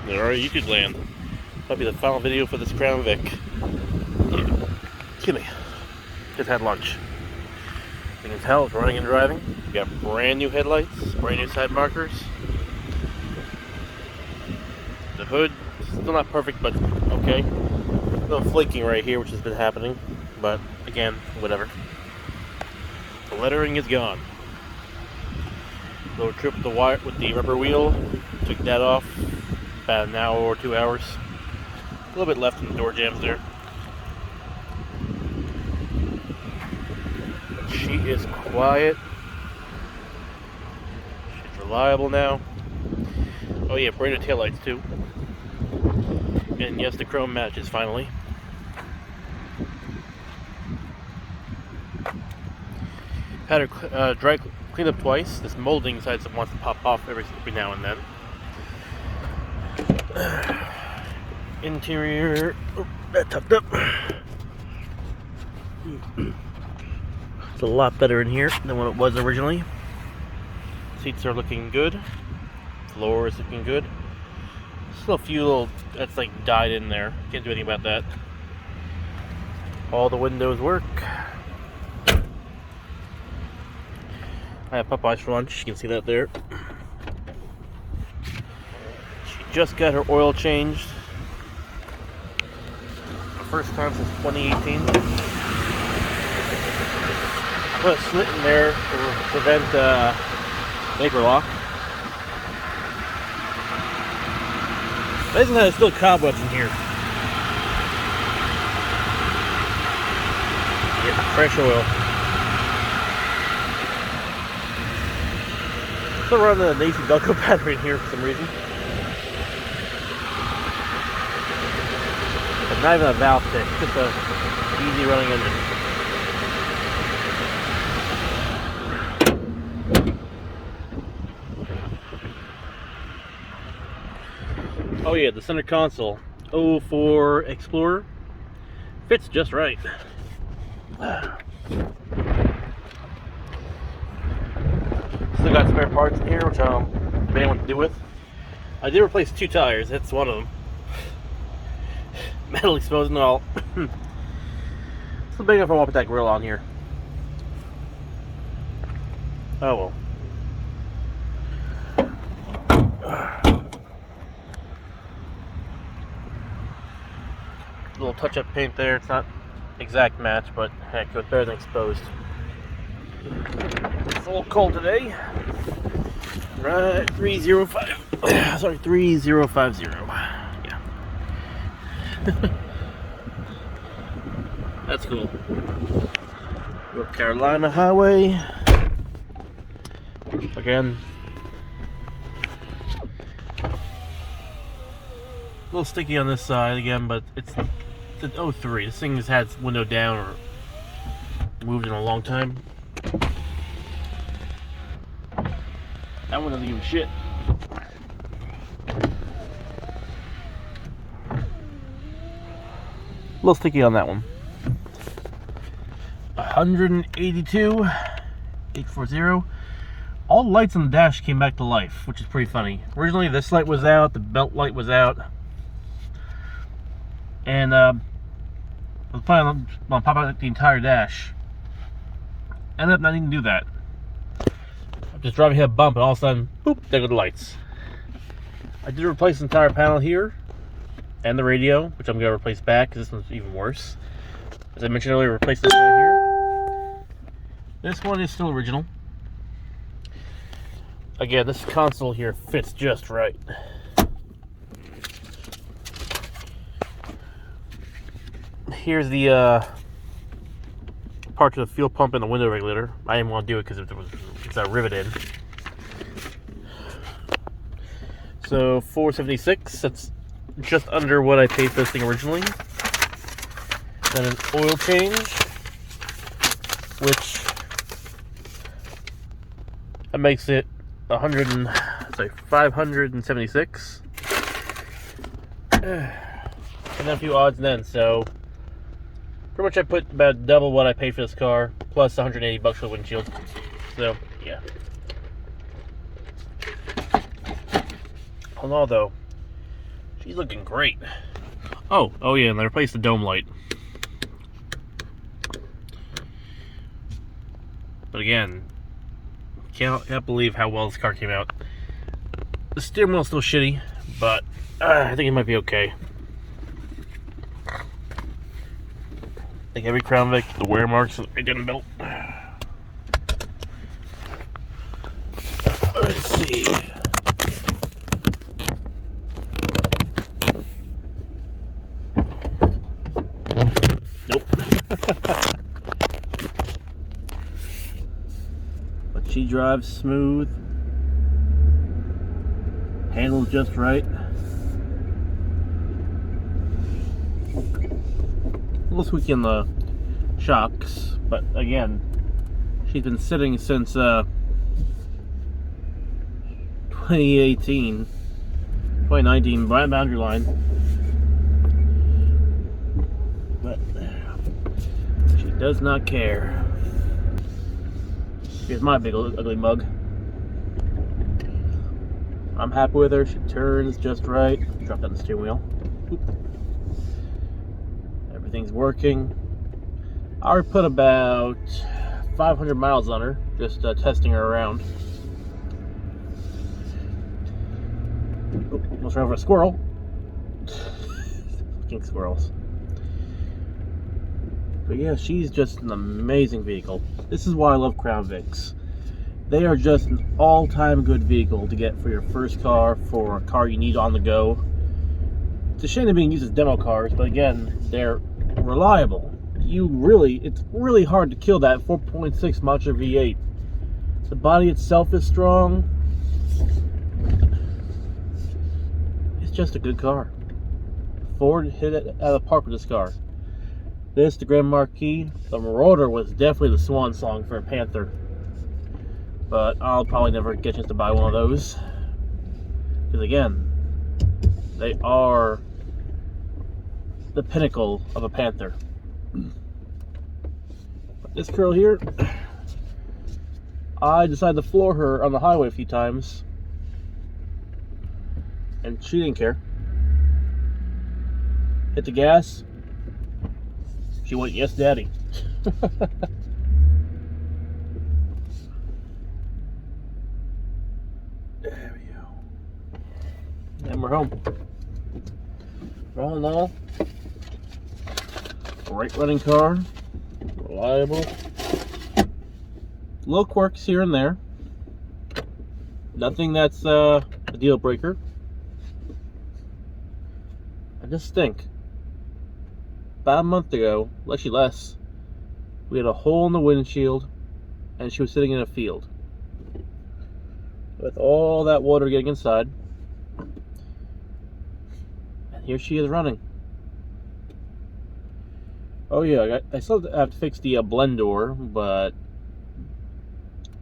Alright, YouTube land. Might be the final video for this Crown Vic. Yeah. Excuse me. Just had lunch. You can tell it's running and driving. We got brand new headlights, brand new side markers. The hood, still not perfect, but okay. A little flaking right here, which has been happening. But again, whatever. The lettering is gone. Little trip with the rubber wheel. Took that off. About an hour or 2 hours. A little bit left in the door jambs there. She is quiet. She's reliable now. Oh yeah, brand new taillights too. And yes, the chrome matches finally. Had her dry cleaned up twice. This molding decides it wants to pop off every now and then. Interior, that tucked up. It's a lot better in here than what it was originally. Seats are looking good. Floor is looking good. Still a few little that's like dyed in there. Can't do anything about that. All the windows work. I have Popeyes for lunch. You can see that there. She just got her oil changed. The first time since 2018. Put a slit in there to prevent vapor lock. Amazing how there's still cobwebs in here. Get fresh oil. Still running the AC Delco battery in here for some reason. But not even a valve stick, just a easy running engine. Oh yeah, the center console, 04 Explorer, fits just right. Still got spare parts in here, which I'm debating what to do with. I did replace 2 tires, that's one of them. Metal exposed and all. Still big enough I want to put that grill on here. Oh well. Little touch-up paint there. It's not exact match, but heck, it's better than exposed. It's a little cold today. Right, 305. Sorry, 3050. Yeah. That's cool. North Carolina Highway. Again. A little sticky on this side again, but it's an 03. This thing has had its window down or moved in a long time. That one doesn't give a shit. A little sticky on that one. 182, 840. All the lights on the dash came back to life, which is pretty funny. Originally, this light was out, the belt light was out. And I was planning on popping out the entire dash. Ended up not needing to do that. I'm just driving, hit a bump, and all of a sudden, boop, there go the lights. I did replace the entire panel here, and the radio, which I'm going to replace back, because this one's even worse. As I mentioned earlier, replace this one here. This one is still original. Again, this console here fits just right. Here's the part of the fuel pump and the window regulator. I didn't want to do it because it's riveted. So $476. That's just under what I paid for this thing originally. Then an oil change, which that makes it 576. And then a few odds and ends. So pretty much I put about double what I paid for this car, plus $180 for the windshield. So, yeah. All in all, though, She's looking great. Oh yeah, and they replaced the dome light. But again, can't believe how well this car came out. The steering wheel's still shitty, but I think it might be okay. Like every Crown Vic, the wear marks are getting built. Let's see. Nope. But she drives smooth. Handles just right. A little squeaky in the shocks, but again, she's been sitting since 2018, 2019 boundary line. But she does not care. Here's my big ugly mug. I'm happy with her. She turns just right. Drop down the steering wheel. Oop. Everything's working. I already put about 500 miles on her, just testing her around. Oh, almost ran over a squirrel. Fucking squirrels. But yeah, she's just an amazing vehicle. This is why I love Crown Vics. They are just an all-time good vehicle to get for your first car, for a car you need on the go. It's a shame they're being used as demo cars, but again, they're reliable. It's really hard to kill that 4.6 Matra V8. The body itself is strong. It's just a good car. Ford hit it out of the park with this car. This, the Grand Marquis, the Marauder was definitely the swan song for a Panther. But I'll probably never get a chance to buy one of those. Because again, they are the pinnacle of a Panther. But this girl here, I decided to floor her on the highway a few times. And she didn't care. Hit the gas. She went, yes, daddy. There we go. And we're home. All in all, great running car. Reliable. Little quirks here and there. Nothing that's a deal breaker. I just think about a month ago, actually less, we had a hole in the windshield and she was sitting in a field with all that water getting inside, and here she is running. Oh yeah, I still have to fix the blend door, but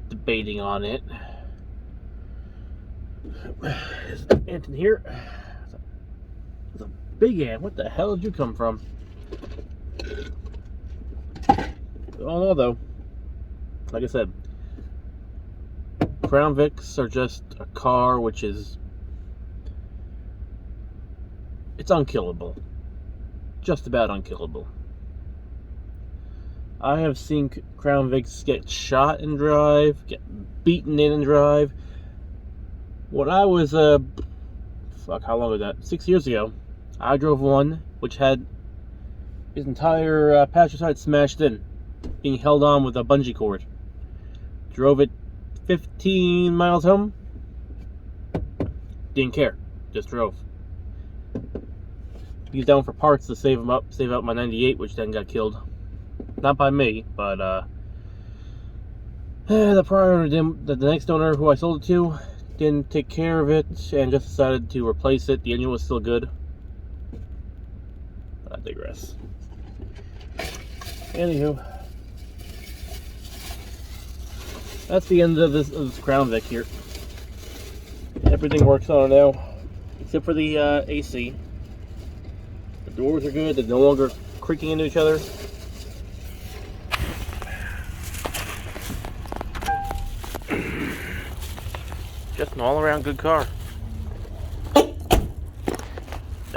debating on it. There's an ant in here. It's a big ant. What the hell did you come from? Oh no, though. Like I said, Crown Vics are just a car which is, it's unkillable. Just about unkillable. I have seen Crown Vics get shot in drive, get beaten in drive. When I was, fuck, how long was that? 6 years ago, I drove one which had his entire passenger side smashed in, being held on with a bungee cord. Drove it 15 miles home. Didn't care. Just drove. Used that one for parts to save them up, save out my 98, which then got killed. Not by me, but the next owner who I sold it to didn't take care of it and just decided to replace it. The engine was still good. But I digress. Anywho, that's the end of this Crown Vic here. Everything works on it now, except for the AC. The doors are good, they're no longer creaking into each other. Just an all-around good car.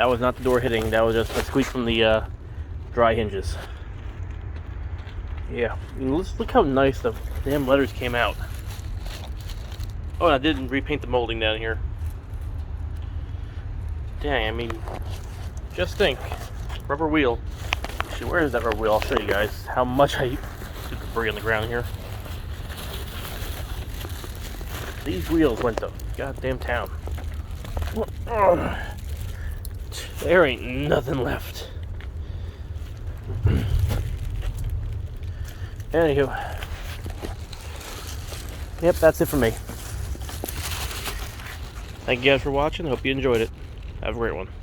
That was not the door hitting. That was just a squeak from the dry hinges. Yeah, I mean, let's look how nice the damn letters came out. Oh, and I didn't repaint the molding down here. Dang, I mean, just think. Rubber wheel. Actually, where is that rubber wheel? I'll show you guys how much I did debris on the ground here. These wheels went to goddamn town. There ain't nothing left. Anywho. Yep, that's it for me. Thank you guys for watching. Hope you enjoyed it. Have a great one.